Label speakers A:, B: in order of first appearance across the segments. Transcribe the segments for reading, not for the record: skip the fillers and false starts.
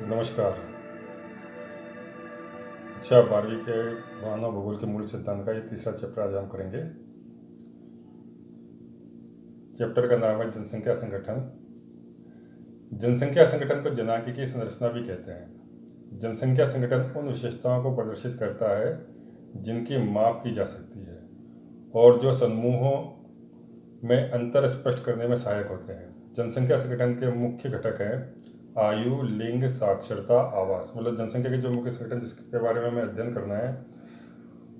A: नमस्कार। अच्छा, 12वीं के मानव भूगोल के मूल सिद्धांत का ये तीसरा चैप्टर आज हम करेंगे। चैप्टर का नाम है जनसंख्या संगठन। जनसंख्या संगठन को जनांकीय संरचना भी कहते हैं। जनसंख्या संगठन उन विशेषताओं को प्रदर्शित करता है जिनकी माप की जा सकती है और जो समूहों में अंतर स्पष्ट करने में सहायक होते हैं। जनसंख्या संगठन के मुख्य घटक हैं आयु, लिंग, साक्षरता, आवास। मतलब जनसंख्या के जो मुख्य संगठन जिसके बारे में हमें अध्ययन करना है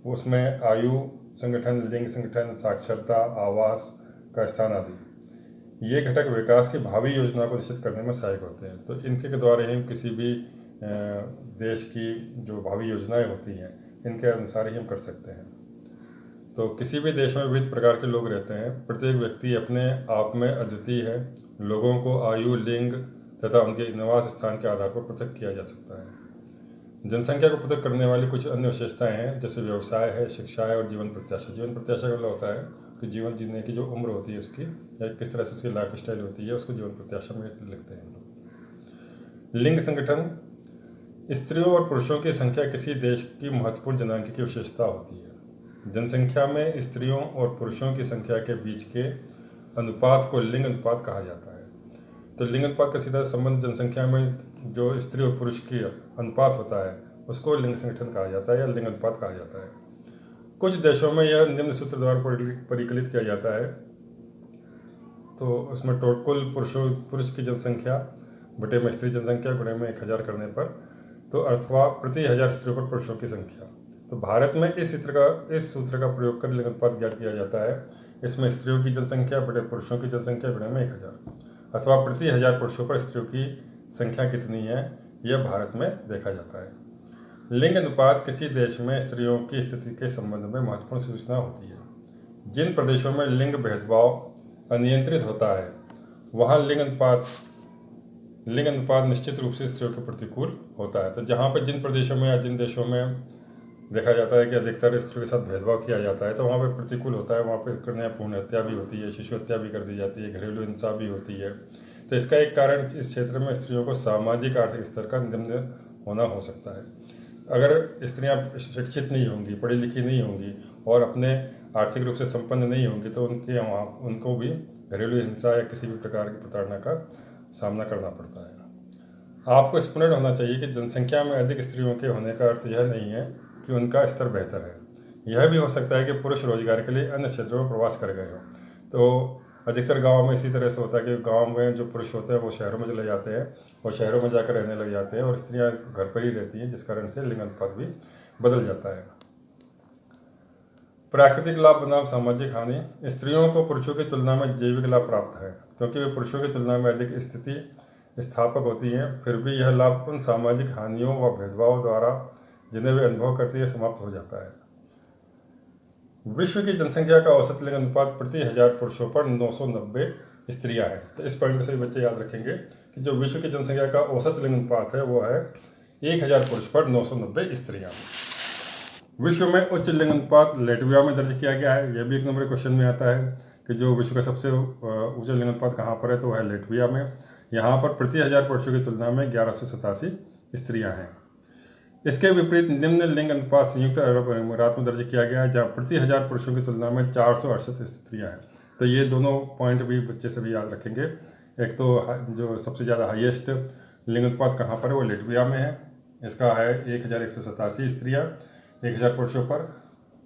A: उसमें आयु संगठन, लिंग संगठन, साक्षरता, आवास का स्थान आदि ये घटक विकास की भावी योजना को निश्चित करने में सहायक होते हैं। तो इनके द्वारा ही किसी भी देश की जो भावी योजनाएं होती हैं इनके अनुसार ही हम कर सकते हैं। तो किसी भी देश में विविध प्रकार के लोग रहते हैं। प्रत्येक व्यक्ति अपने आप में अद्वितीय है। लोगों को आयु, लिंग तथा उनके निवास स्थान के आधार पर पृथक किया जा सकता है। जनसंख्या को पृथक करने वाली कुछ अन्य विशेषताएं हैं, जैसे व्यवसाय है, शिक्षा है और जीवन प्रत्याशा। जीवन प्रत्याशा का मतलब होता है कि जीवन जीने की जो उम्र होती है उसकी, या किस तरह से उसकी लाइफ स्टाइल होती है, उसको जीवन प्रत्याशा में लिखते हैं हम लोग। लिंग संगठन, स्त्रियों और पुरुषों की संख्या किसी देश की महत्वपूर्ण जनांकीय विशेषता होती है। जनसंख्या में स्त्रियों और पुरुषों की संख्या के बीच के अनुपात को लिंग अनुपात कहा जाता है। तो लिंग अनुपात का सीधा संबंध जनसंख्या में जो स्त्री और पुरुष की अनुपात होता है उसको लिंग संगठन कहा जाता है या लिंग अनुपात कहा जाता है। कुछ देशों में यह निम्न सूत्र द्वारा परिकलित किया जाता है। तो उसमें कुल पुरुष की जनसंख्या बटे में स्त्री जनसंख्या गुणे में 1000 करने पर, तो अथवा प्रति 1000 स्त्रियों पर पुरुषों की संख्या। तो भारत में इस सूत्र का प्रयोग कर लिंग अनुपात ज्ञात किया जाता है। इसमें स्त्रियों की जनसंख्या बटे पुरुषों की जनसंख्या गुणे में 1000 अथवा प्रति 1000 पुरुषों पर स्त्रियों की संख्या कितनी है यह भारत में देखा जाता है। लिंग अनुपात किसी देश में स्त्रियों की स्थिति के संबंध में महत्वपूर्ण सूचना होती है। जिन प्रदेशों में लिंग भेदभाव अनियंत्रित होता है वहाँ लिंग अनुपात निश्चित रूप से स्त्रियों के प्रतिकूल होता है। तो जहाँ पर जिन प्रदेशों में या जिन देशों में देखा जाता है कि अधिकतर स्त्रियों के साथ भेदभाव किया जाता है तो वहाँ पर प्रतिकूल होता है। वहाँ पर कन्याभ्रूण हत्या भी होती है, शिशु हत्या भी कर दी जाती है, घरेलू हिंसा भी होती है। तो इसका एक कारण इस क्षेत्र में स्त्रियों को सामाजिक आर्थिक स्तर का निम्न होना हो सकता है। अगर स्त्रियां शिक्षित नहीं होंगी, पढ़ी लिखी नहीं होंगी और अपने आर्थिक रूप से संपन्न नहीं होंगी तो उनको भी घरेलू हिंसा या किसी भी प्रकार की प्रताड़ना का सामना करना पड़ता है। आपको स्मरण होना चाहिए कि जनसंख्या में अधिक स्त्रियों के होने का अर्थ यह नहीं है कि उनका स्तर बेहतर है। यह भी हो सकता है कि पुरुष रोजगार के लिए अन्य क्षेत्रों में प्रवास कर गए हों। तो अधिकतर गाँव में इसी तरह से होता है कि गाँव में जो पुरुष होते हैं वो शहरों में चले जाते हैं और शहरों में जाकर रहने लग जाते हैं और स्त्रियां घर पर ही रहती हैं, जिस कारण से लिंग अनुपात भी बदल जाता है। प्राकृतिक लाभ बनाम सामाजिक हानि, स्त्रियों को पुरुषों की तुलना में जैविक लाभ प्राप्त है क्योंकि वे पुरुषों की तुलना में अधिक स्थिति स्थापक होती हैं। फिर भी यह लाभ उन सामाजिक हानियों व भेदभाव द्वारा जिन्हें वे अनुभव करती है समाप्त हो जाता है। विश्व की जनसंख्या का औसत लिंग अनुपात प्रति 1000 पुरुषों पर 990 स्त्रियां हैं। तो इस पॉइंट को सभी बच्चे याद रखेंगे कि जो विश्व की जनसंख्या का औसत लिंग अनुपात है वो है 1000 पुरुष पर 990 स्त्रियां। विश्व में उच्च लिंग अनुपात लेटविया में दर्ज किया गया है। यह भी एक नंबर क्वेश्चन में आता है कि जो विश्व का सबसे ऊंचा लिंग अनुपात कहाँ पर है, तो वह है लेटविया में। यहाँ पर प्रति 1000 पुरुषों की तुलना में 1187 स्त्रियाँ हैं। इसके विपरीत निम्न लिंग अनुपात संयुक्त अरब अमीरात में दर्ज किया गया है, जहाँ प्रति 1000 पुरुषों की तुलना में 468 स्त्रियां हैं। तो ये दोनों पॉइंट भी बच्चे सभी याद रखेंगे। एक तो जो सबसे ज़्यादा हाईएस्ट लिंग अनुपात कहाँ पर है वो लेटविया में है, इसका है 1187 स्त्रियाँ 1000 पुरुषों पर,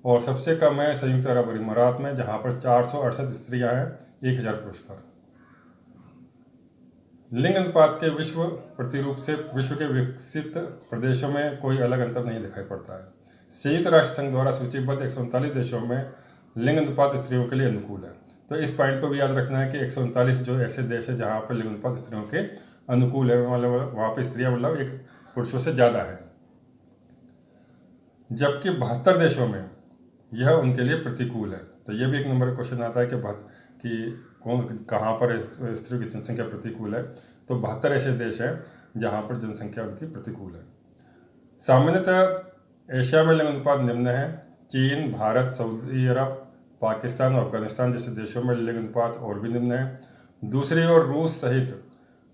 A: और सबसे कम है संयुक्त अरब अमीरात में जहाँ पर 468 स्त्रियाँ हैं 1000 पुरुष पर। लिंग अनुपात के विश्व प्रतिरूप से विश्व के विकसित प्रदेशों में कोई अलग अंतर नहीं दिखाई पड़ता है। संयुक्त राष्ट्र संघ द्वारा सूचीबद्ध 139 देशों में लिंग अनुपात स्त्रियों के लिए अनुकूल है। तो इस पॉइंट को भी याद रखना है कि 139 जो ऐसे देश है जहाँ पर लिंग अनुपात स्त्रियों के अनुकूल है, मतलब वहाँ पर स्त्रियाँ मतलब एक पुरुषों से ज़्यादा है, जबकि 72 देशों में यह उनके लिए प्रतिकूल है। तो यह भी एक नंबर क्वेश्चन आता है कि कहाँ पर स्त्रियों की जनसंख्या प्रतिकूल है। तो 72 ऐसे देश हैं जहाँ पर जनसंख्या उनकी प्रतिकूल है। सामान्यतः एशिया में लिंग अनुपात निम्न है। चीन, भारत, सऊदी अरब, पाकिस्तान और अफगानिस्तान जैसे देशों में लिंग अनुपात और भी निम्न है। दूसरी ओर रूस सहित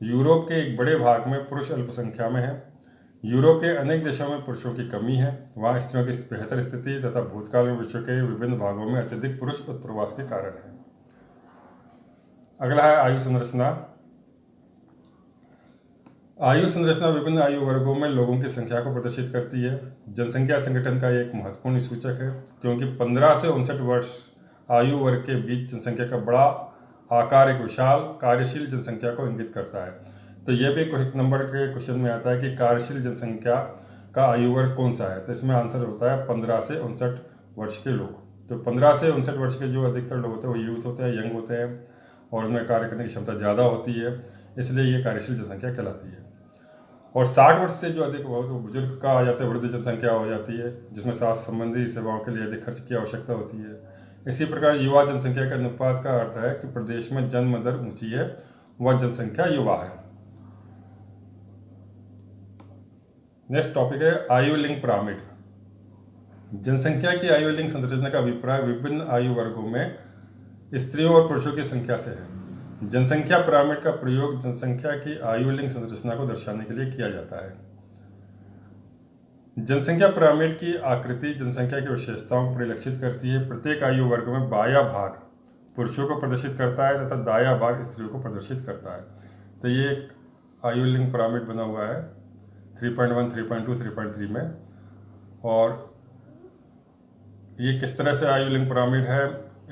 A: यूरोप के एक बड़े भाग में पुरुष अल्पसंख्या में हैं। यूरोप के अनेक देशों में पुरुषों की कमी है। वहाँ स्त्रियों की बेहतर स्थिति तथा भूतकाल में विश्व के विभिन्न भागों में अत्यधिक पुरुष उत्प्रवास के कारण है। अगला है आयु संरचना। आयु संरचना विभिन्न आयु वर्गों में लोगों की संख्या को प्रदर्शित करती है। जनसंख्या संगठन का एक महत्वपूर्ण सूचक है, क्योंकि 15 से 59 वर्ष आयु वर्ग के बीच जनसंख्या का बड़ा आकार एक विशाल कार्यशील जनसंख्या को इंगित करता है। तो यह भी एक नंबर के क्वेश्चन में आता है कि कार्यशील जनसंख्या का आयु वर्ग कौन सा है। तो इसमें आंसर होता है 15 से 59 वर्ष के लोग। तो 15 से 59 वर्ष के जो अधिकतर लोग होते हैं वो यूथ होते हैं, यंग होते हैं, और उनमें कार्य करने की क्षमता ज़्यादा होती है, इसलिए ये कार्यशील जनसंख्या कहलाती है। और 60 वर्ष से जो अधिक हो तो बुजुर्ग का आ जाता है, वृद्ध जनसंख्या हो जाती है, जिसमें स्वास्थ्य संबंधी सेवाओं के लिए अधिक खर्च की आवश्यकता होती है। इसी प्रकार युवा जनसंख्या के अनुपात का अर्थ है कि प्रदेश में जन्म दर ऊंची है, वह जनसंख्या युवा है। नेक्स्ट टॉपिक है आयु लिंग पिरामिड। जनसंख्या की आयु लिंग संरचना का अभिप्राय विभिन्न आयु वर्गों में स्त्रियों और पुरुषों की संख्या से है। जनसंख्या पिरामिड का प्रयोग जनसंख्या की आयु लिंग संरचना को दर्शाने के लिए किया जाता है। जनसंख्या पिरामिड की आकृति जनसंख्या की विशेषताओं को परिलक्षित करती है। प्रत्येक आयु वर्ग में बायां भाग पुरुषों को प्रदर्शित करता है तथा दायां भाग स्त्रियों को प्रदर्शित करता है। तो ये एक आयु लिंग पिरामिड बना हुआ है 3.1, 3.2, 3.3 में। और ये किस तरह से आयु लिंग पिरामिड है,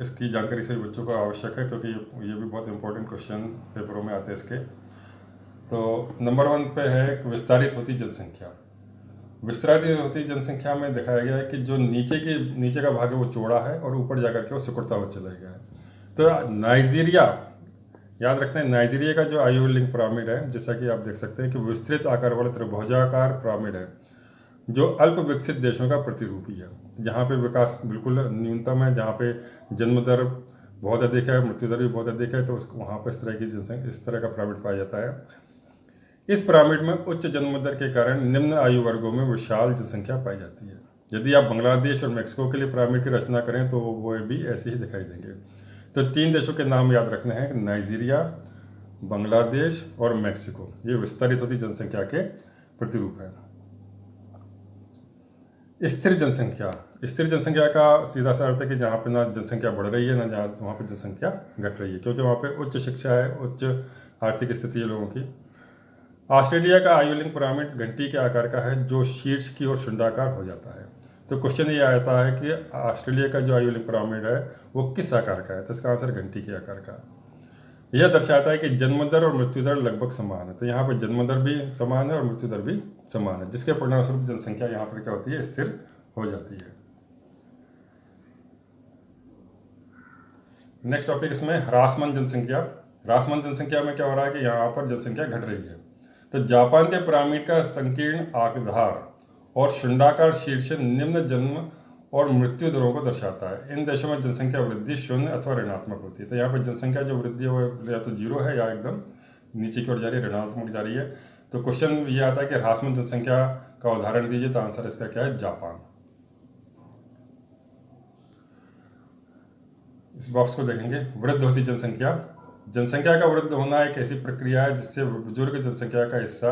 A: इसकी जानकारी सभी बच्चों को आवश्यक है, क्योंकि ये भी बहुत इंपॉर्टेंट क्वेश्चन पेपरों में आते हैं इसके। तो नंबर 1 पे है विस्तारित होती जनसंख्या। विस्तारित होती जनसंख्या में दिखाया गया है कि जो नीचे का भाग है वो चौड़ा है और ऊपर जाकर के वो सिकुड़ता हुआ चला गया है। तो नाइजीरिया, याद रखते हैं नाइजीरिया का जो आयु लिंग पिरामिड है, जैसा कि आप देख सकते हैं कि विस्तृत आकार वाला त्रिभुजाकार पिरामिड है, जो अल्प विकसित देशों का प्रतिरूपी है, जहाँ पे विकास बिल्कुल न्यूनतम है, जहाँ पे जन्म दर बहुत अधिक है, मृत्यु दर भी बहुत अधिक है, तो वहाँ पर इस तरह का पिरामिड पाया जाता है। इस पिरामिड में उच्च जन्म दर के कारण निम्न आयु वर्गों में विशाल जनसंख्या पाई जाती है। यदि आप बांग्लादेश और मैक्सिको के लिए पिरामिड की रचना करें तो वो भी ऐसे ही दिखाई देंगे। तो 3 देशों के नाम याद रखने हैं, नाइजीरिया, बांग्लादेश और मैक्सिको। ये विस्तारित होती जनसंख्या के प्रतिरूप है। स्थिर जनसंख्या। स्थिर जनसंख्या का सीधा सा अर्थ है कि जहाँ पे ना जनसंख्या बढ़ रही है ना वहाँ पे जनसंख्या घट रही है, क्योंकि वहाँ पे उच्च शिक्षा है, उच्च आर्थिक स्थिति है लोगों की। ऑस्ट्रेलिया का आयु लिंग पिरामिड घंटी के आकार का है, जो शीर्ष की ओर शुंडाकार हो जाता है। तो क्वेश्चन ये आता है कि ऑस्ट्रेलिया का जो आयु लिंग पिरामिड है वो किस आकार का है। तो इसका आंसर घंटी के आकार का। यह दर्शाता है कि जन्म दर और मृत्यु दर लगभग समान है। तो यहाँ पर जन्म दर भी समान है और मृत्यु दर भी समान है, जिसके परिणामस्वरूप जनसंख्या यहाँ पर क्या होती है, स्थिर हो जाती है। नेक्स्ट टॉपिक इसमें ह्रासमान जनसंख्या। ह्रासमान जनसंख्या में क्या हो रहा है कि यहाँ पर जनसंख्या घट रही है। तो जापान के पिरामिड का संकीर्ण आधार और शुंडाकार शीर्ष निम्न जन्म और मृत्यु दरों को दर्शाता है। इन देशों में जनसंख्या वृद्धि शून्य अथवा ऋणात्मक होती है। तो यहाँ पर जनसंख्या जो वृद्धि है वो या तो 0 है या एकदम नीचे की ओर जा रही है, ऋणात्मक जा रही है। तो क्वेश्चन ये आता है कि ह्रासमान जनसंख्या का उदाहरण दीजिए। तो आंसर इसका क्या है, जापान। इस बॉक्स को देखेंगे, वृद्ध होती जनसंख्या। जनसंख्या का वृद्ध होना एक ऐसी प्रक्रिया है जिससे बुजुर्ग जनसंख्या का हिस्सा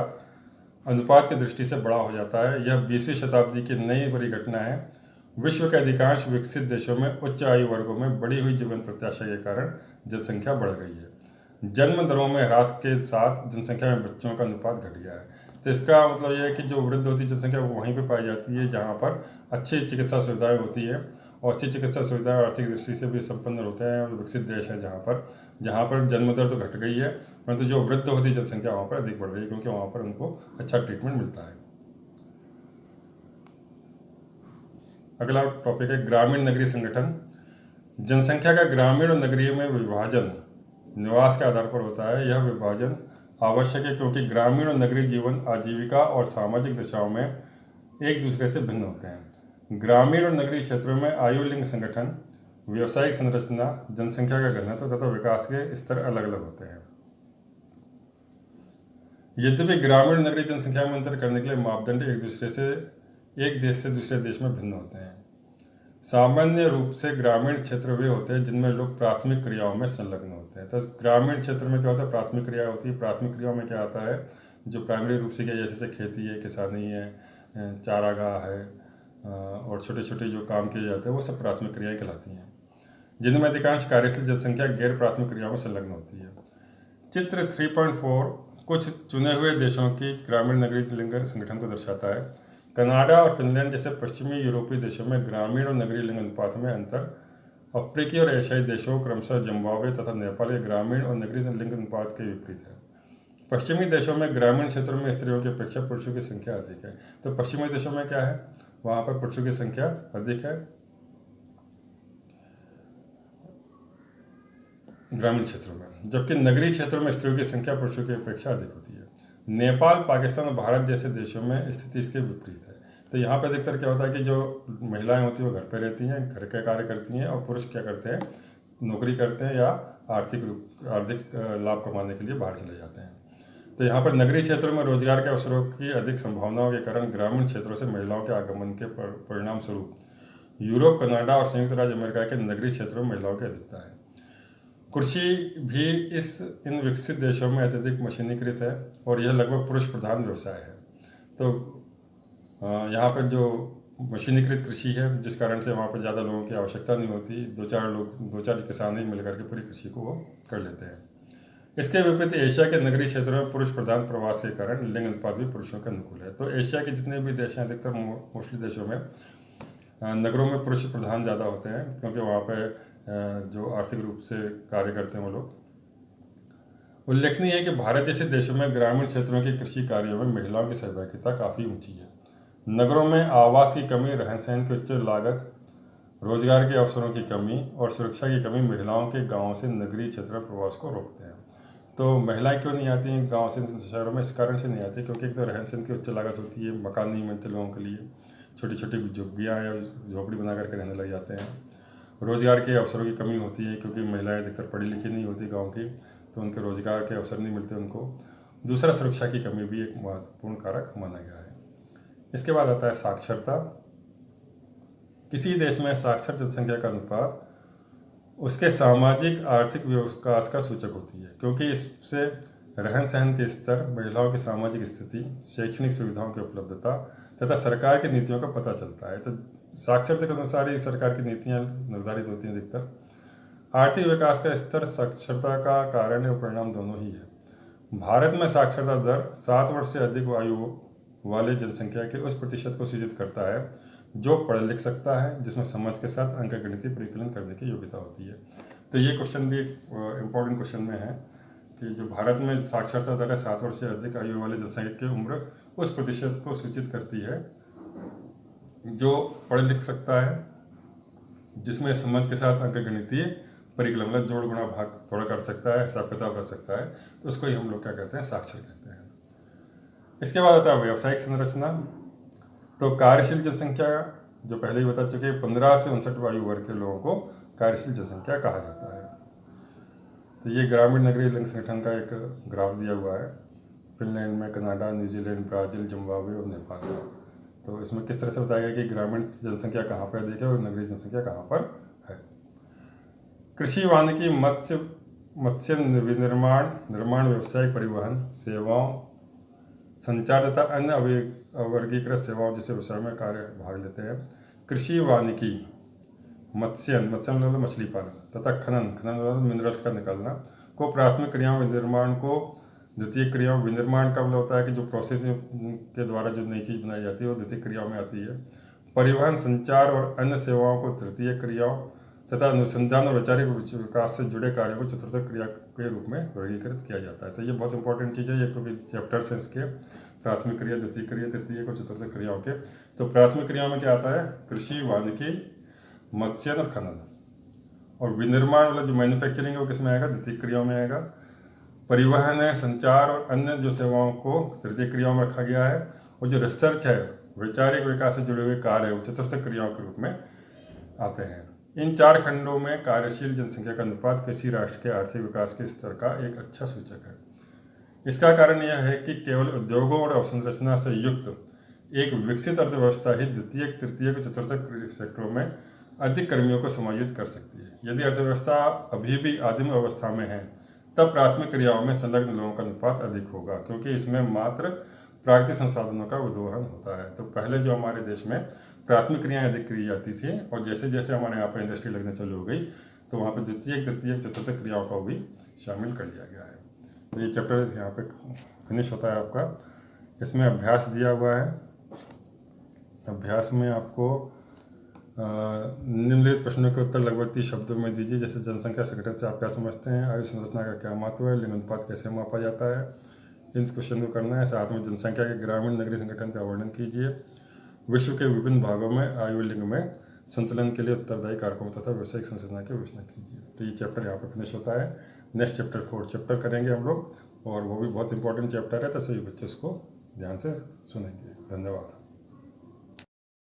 A: अनुपात की दृष्टि से बड़ा हो जाता है। यह 20वीं शताब्दी की नई परिघटना है। विश्व के अधिकांश विकसित देशों में उच्च आयु वर्गों में बढ़ी हुई जीवन प्रत्याशा के कारण जनसंख्या बढ़ गई है। जन्म दरों में ह्रास के साथ जनसंख्या में बच्चों का अनुपात घट गया है। तो इसका मतलब यह है कि जो वृद्ध होती जनसंख्या वो वहीं पे पाई जाती है जहाँ पर अच्छी चिकित्सा सुविधाएं होती हैं, और अच्छी चिकित्सा सुविधाएं आर्थिक दृष्टि से भी संपन्न होते हैं, और विकसित देश है जहाँ पर जन्म दर तो घट गई है, परंतु जो वृद्ध होती जनसंख्या वहाँ पर अधिक बढ़ रही है, क्योंकि वहाँ पर उनको अच्छा ट्रीटमेंट मिलता है। अगला टॉपिक है ग्रामीण नगरीय संगठन। जनसंख्या का ग्रामीण और नगरीय में विभाजन निवास के आधार पर होता है। यह विभाजन आवश्यक है क्योंकि ग्रामीण और नगरीय जीवन आजीविका और सामाजिक दिशाओं में एक दूसरे से भिन्न होते हैं। ग्रामीण और नगरीय क्षेत्रों में आयु लिंग संगठन, व्यावसायिक संरचना, जनसंख्या का घनत्व तथा विकास के स्तर अलग अलग होते हैं। यद्यपि ग्रामीण और नगरीय जनसंख्या में अंतर करने के लिए मापदंड एक देश से दूसरे देश में भिन्न होते हैं। सामान्य रूप से ग्रामीण क्षेत्र वे होते हैं जिनमें लोग प्राथमिक क्रियाओं में संलग्न होते हैं। तो ग्रामीण क्षेत्र में क्या होता है, प्राथमिक क्रिया होती है। प्राथमिक क्रियाओं में क्या आता है, जो प्राइमरी रूप से क्या, जैसे खेती है, किसानी है, चारागाह है, और छोटे छोटे जो काम किए जाते हैं वो सब प्राथमिक क्रियाएं कहलाती हैं, जिनमें अधिकांश कार्यशील जनसंख्या गैर प्राथमिक क्रियाओं में संलग्न होती है। चित्र 3.4 कुछ चुने हुए देशों की ग्रामीण नगरीय लिंग संगठन को दर्शाता है। कनाडा और फिनलैंड जैसे पश्चिमी यूरोपीय देशों में ग्रामीण और नगरीय लिंग अनुपात में अंतर अफ्रीकी और एशियाई देशों, क्रमशः जिम्बाब्वे तथा नेपाल के ग्रामीण और नगरीय लिंग अनुपात के विपरीत है। पश्चिमी देशों में ग्रामीण क्षेत्रों में स्त्रियों की अपेक्षा पुरुषों की संख्या अधिक है। तो पश्चिमी देशों में क्या है, वहाँ पर पुरुषों की संख्या अधिक है ग्रामीण क्षेत्रों में, जबकि नगरीय क्षेत्रों में स्त्रियों की संख्या पुरुषों की अपेक्षा अधिक होती है। नेपाल, पाकिस्तान और भारत जैसे देशों में स्थिति इसके विपरीत है। तो यहाँ पर अधिकतर क्या होता है कि जो महिलाएं होती हैं वो घर पे रहती हैं, घर के कार्य करती हैं, और पुरुष क्या करते हैं, नौकरी करते हैं या आर्थिक लाभ कमाने के लिए बाहर चले जाते हैं। तो यहाँ पर नगरीय क्षेत्रों में रोजगार के अवसरों की अधिक संभावनाओं के कारण ग्रामीण क्षेत्रों से महिलाओं के आगमन के परिणाम स्वरूप यूरोप, कनाडा और संयुक्त राज्य अमेरिका के नगरीय क्षेत्रों में महिलाओं की अधिकता है। कृषि भी इन विकसित देशों में अत्यधिक मशीनीकृत है और यह लगभग पुरुष प्रधान व्यवसाय है। तो यहाँ पर जो मशीनीकृत कृषि है, जिस कारण से वहाँ पर ज़्यादा लोगों की आवश्यकता नहीं होती, दो चार किसान ही मिलकर के पूरी कृषि को वो कर लेते हैं। इसके विपरीत एशिया के नगरीय क्षेत्रों में पुरुष प्रधान प्रवास के कारण लिंग अनुपात भी पुरुषों के अनुकूल है। तो एशिया के जितने भी देश हैं, अधिकतर मोस्टली देशों में नगरों में पुरुष प्रधान ज़्यादा होते हैं, क्योंकि वहाँ पर जो आर्थिक रूप से कार्य करते हैं वो लोग। उल्लेखनीय है कि भारत जैसे देशों में ग्रामीण क्षेत्रों के कृषि कार्यों में महिलाओं की सहभागिता काफ़ी ऊंची है। नगरों में आवास की कमी, रहन सहन की उच्च लागत, रोजगार के अवसरों की कमी और सुरक्षा की कमी महिलाओं के गाँव से नगरीय क्षेत्र में प्रवास को रोकते हैं। तो महिलाएं क्यों नहीं आती हैं गाँव से शहरों में? इस कारण से नहीं आती, क्योंकि एक तो रहन सहन की उच्च लागत होती है, मकान नहीं मिलते लोगों के लिए, छोटी छोटी झुग्गियाँ या झोपड़ी बना करके रहने लग जाते हैं। रोजगार के अवसरों की कमी होती है, क्योंकि महिलाएं अधिकतर पढ़ी लिखी नहीं होती गांव की, तो उनके रोजगार के अवसर नहीं मिलते उनको। दूसरा, सुरक्षा की कमी भी एक महत्वपूर्ण कारक माना गया है। इसके बाद आता है साक्षरता। किसी देश में साक्षर जनसंख्या का अनुपात उसके सामाजिक आर्थिक विकास का सूचक होती है, क्योंकि इससे रहन सहन के स्तर, महिलाओं की सामाजिक स्थिति, शैक्षणिक सुविधाओं की उपलब्धता तथा सरकार की नीतियों का पता चलता है। तो साक्षरता के अनुसार ही सरकार की नीतियाँ निर्धारित होती हैं अधिकतर। आर्थिक विकास का स्तर साक्षरता का कारण और परिणाम दोनों ही है। भारत में साक्षरता दर 7 वर्ष से अधिक आयु वाले जनसंख्या के उस प्रतिशत को सूचित करता है जो पढ़ लिख सकता है, जिसमें समझ के साथ अंकगणितीय परिकलन करने की योग्यता होती है। तो ये क्वेश्चन भी इम्पोर्टेंट क्वेश्चन में है कि जो भारत में साक्षरता दर है 7 वर्ष से अधिक आयु वाले जनसंख्या की उम्र उस प्रतिशत को सूचित करती है जो पढ़ लिख सकता है, जिसमें समझ के साथ अंकगणितीय परिकलन, मतलब जोड़ गुणा भाग थोड़ा कर सकता है, हिसाब किताब कर सकता है, तो उसको ही हम लोग क्या कहते हैं, साक्षर कहते हैं। इसके बाद आता है व्यावसायिक संरचना। तो कार्यशील जनसंख्या, जो पहले ही बता चुके, 15 से 59 आयु वर्ग के लोगों को कार्यशील जनसंख्या कहा जाता है। तो ये ग्रामीण नगरीय लिंग संगठन का एक ग्राफ दिया हुआ है, फिनलैंड में, कनाडा, न्यूजीलैंड, ब्राज़ील, जिम्बाब्वे और नेपाल का। तो इसमें किस तरह से बताया गया कि ग्रामीण जनसंख्या कहाँ पर अधिक है और नगरीय जनसंख्या कहाँ पर है। कृषि, वानिकी, मत्स्य विनिर्माण, निर्माण व्यवसाय, परिवहन सेवाओं, संचार तथा अन्य अवर्गीकृत सेवाओं जैसे व्यवसाय में कार्य भाग लेते हैं। कृषि, वानिकी, मत्स्य मतलब मछली पालन, तथा खनन मतलब मिनरल्स का निकालना को प्राथमिक क्रियाओं, विनिर्माण को द्वितीय क्रियाओं, विनिर्माण का मतलब होता है कि जो प्रोसेस के द्वारा जो नई चीज़ बनाई जाती है वो द्वितीय क्रियाओं में आती है। परिवहन, संचार और अन्य सेवाओं को तृतीय क्रियाओं तथा अनुसंधान और वैचारिक विकास से जुड़े कार्यों को चतुर्थ क्रिया के रूप में वर्गीकृत किया जाता है। तो ये बहुत इंपॉर्टेंट चीज़ है, ये क्योंकि चैप्टर्स हैं इसके, प्राथमिक क्रिया, द्वितीय क्रिया, तृतीय और चतुर्थ क्रियाओं के। तो प्राथमिक क्रियाओं में क्या आता है? कृषि, वानिकी, मत्स्य और खनन। और विनिर्माण वाला जो मैन्युफैक्चरिंग है वो किस में आएगा? द्वितीय क्रियाओं में आएगा। परिवहन है, संचार और अन्य जो सेवाओं को तृतीय क्रियाओं में रखा गया है। और जो रिसर्च है, वैचारिक विकास से जुड़े हुए कार्य है, वो चतुर्थ क्रियाओं के रूप में आते हैं। इन 4 खंडों में कार्यशील जनसंख्या का अनुपात किसी राष्ट्र के आर्थिक विकास के स्तर का एक अच्छा सूचक है। इसका कारण यह है कि केवल उद्योगों और अवसंरचना से युक्त एक विकसित अर्थव्यवस्था ही द्वितीय, तृतीय और चतुर्थ सेक्टरों में अधिक कर्मियों को समायोजित कर सकती है। यदि अर्थव्यवस्था अभी भी आदिम अवस्था में है तब प्राथमिक क्रियाओं में संलग्न लोगों का अनुपात अधिक होगा, क्योंकि इसमें मात्र प्राकृतिक संसाधनों का उद्वहन होता है। तो पहले जो हमारे देश में प्राथमिक क्रियाएं अधिक की जाती थी, और जैसे जैसे हमारे यहाँ पर इंडस्ट्री लगने चालू हो गई तो वहाँ पर द्वितीयक तृतीयक चतुर्थक क्रियाओं को भी शामिल कर लिया गया है। तो ये चैप्टर यहाँ पे फिनिश होता है आपका। इसमें अभ्यास दिया हुआ है। अभ्यास में आपको निम्नलिखित प्रश्नों के उत्तर लगभग 30 शब्दों में दीजिए। जैसे जनसंख्या संगठन से आप क्या समझते हैं, आयु संरचना का क्या महत्व है, लिंग अनुपात कैसे मापा जाता है, इन क्वेश्चन को करना है। साथ में जनसंख्या के ग्रामीण नगरीय संगठन का वर्णन कीजिए। विश्व के विभिन्न भागों में आयु लिंग में संतुलन के लिए उत्तरदायी कारकों तथा व्यावसायिक संरचना की विवेचना कीजिए। तो ये चैप्टर यहाँ पर फिनिश होता है। नेक्स्ट चैप्टर 4 चैप्टर करेंगे हम लोग, और वो भी बहुत इंपॉर्टेंट चैप्टर है, तो सभी बच्चे उसको ध्यान से सुनेंगे। धन्यवाद।